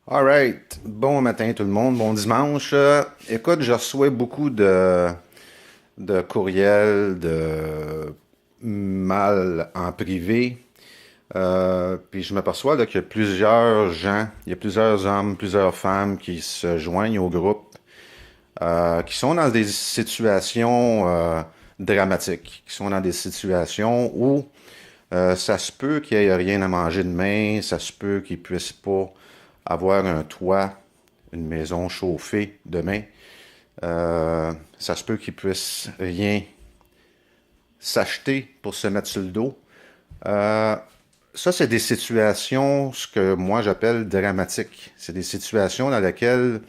All right. Bon matin tout le monde, bon dimanche. Écoute, je reçois beaucoup de courriels, de mal en privé. Puis je m'aperçois là, qu'il y a plusieurs gens, il y a plusieurs hommes, plusieurs femmes qui se joignent au groupe, qui sont dans des situations dramatiques, qui sont dans des situations où ça se peut qu'il n'y ait rien à manger demain, ça se peut qu'ils ne puissent pas avoir un toit, une maison chauffée demain. Ça se peut qu'ils puissent rien s'acheter pour se mettre sur le dos. Euh, Ça, c'est des situations, ce que moi j'appelle dramatiques. C'est des situations dans lesquelles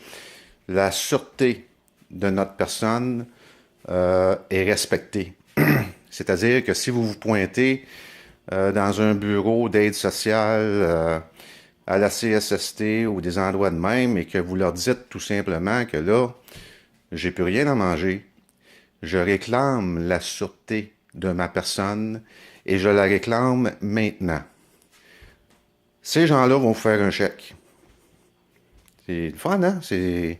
la sûreté de notre personne est respectée. C'est-à-dire que si vous vous pointez dans un bureau d'aide sociale, à la CSST ou des endroits de même et que vous leur dites tout simplement que là, j'ai plus rien à manger, je réclame la sûreté de ma personne et je la réclame maintenant. Ces gens-là vont vous faire un chèque. C'est le fun, hein? Il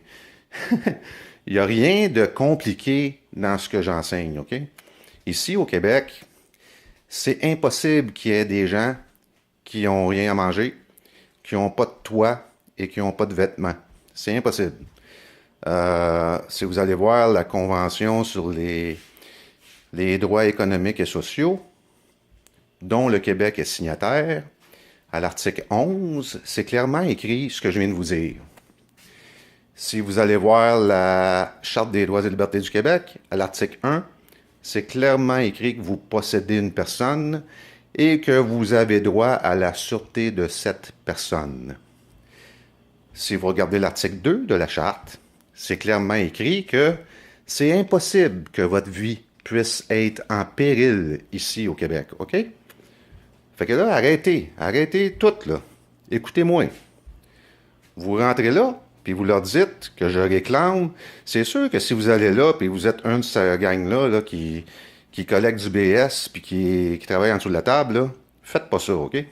n'y a rien de compliqué dans ce que j'enseigne, OK? Ici, au Québec, c'est impossible qu'il y ait des gens qui n'ont rien à manger, qui n'ont pas de toit et qui n'ont pas de vêtements. C'est impossible. Si vous allez voir la Convention sur les droits économiques et sociaux, dont le Québec est signataire, à l'article 11, c'est clairement écrit ce que je viens de vous dire. Si vous allez voir la Charte des droits et libertés du Québec, à l'article 1, c'est clairement écrit que vous possédez une personne et que vous avez droit à la sûreté de cette personne. Si vous regardez l'article 2 de la Charte, c'est clairement écrit que c'est impossible que votre vie puisse être en péril ici au Québec, OK? Fait que là, arrêtez tout, là. Écoutez-moi. Vous rentrez là, puis vous leur dites que je réclame. C'est sûr que si vous allez là, puis vous êtes un de cette gang-là là, qui collecte du BS, puis qui travaille en dessous de la table, là, faites pas ça, OK?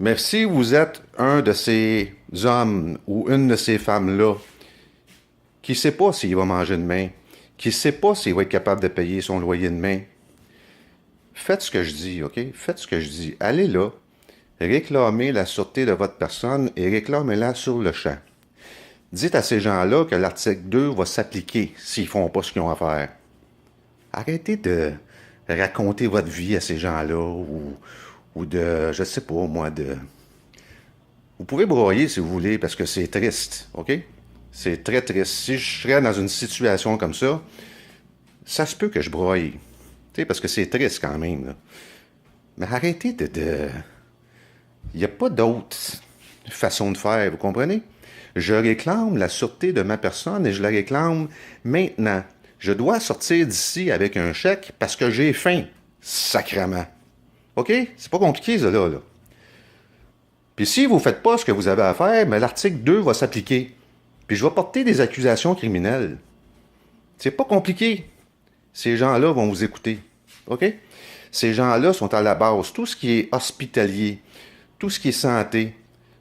Mais si vous êtes un de ces hommes ou une de ces femmes-là qui ne sait pas s'il va manger demain, qui ne sait pas s'il va être capable de payer son loyer demain, faites ce que je dis, OK? Faites ce que je dis. Allez là, réclamez la sûreté de votre personne et réclamez-la sur le champ. Dites à ces gens-là que l'article 2 va s'appliquer s'ils ne font pas ce qu'ils ont à faire. Arrêtez de raconter votre vie à ces gens-là ou de, je sais pas moi, de... Vous pouvez broyer si vous voulez parce que c'est triste, OK? C'est très triste. Si je serais dans une situation comme ça se peut que je broye. Tu sais, parce que c'est triste quand même, là. Mais arrêtez de... Il n'y a pas d'autre façon de faire, vous comprenez? Je réclame la sûreté de ma personne et je la réclame maintenant. Je dois sortir d'ici avec un chèque parce que j'ai faim, sacrément. OK? C'est pas compliqué, ça, là. Puis si vous ne faites pas ce que vous avez à faire, mais l'article 2 va s'appliquer. Puis je vais porter des accusations criminelles. C'est pas compliqué. Ces gens-là vont vous écouter. OK? Ces gens-là sont à la base. Tout ce qui est hospitalier, tout ce qui est santé,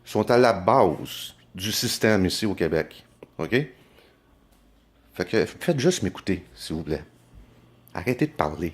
sont à la base du système ici au Québec. OK? Fait que faites juste m'écouter, s'il vous plaît. Arrêtez de parler.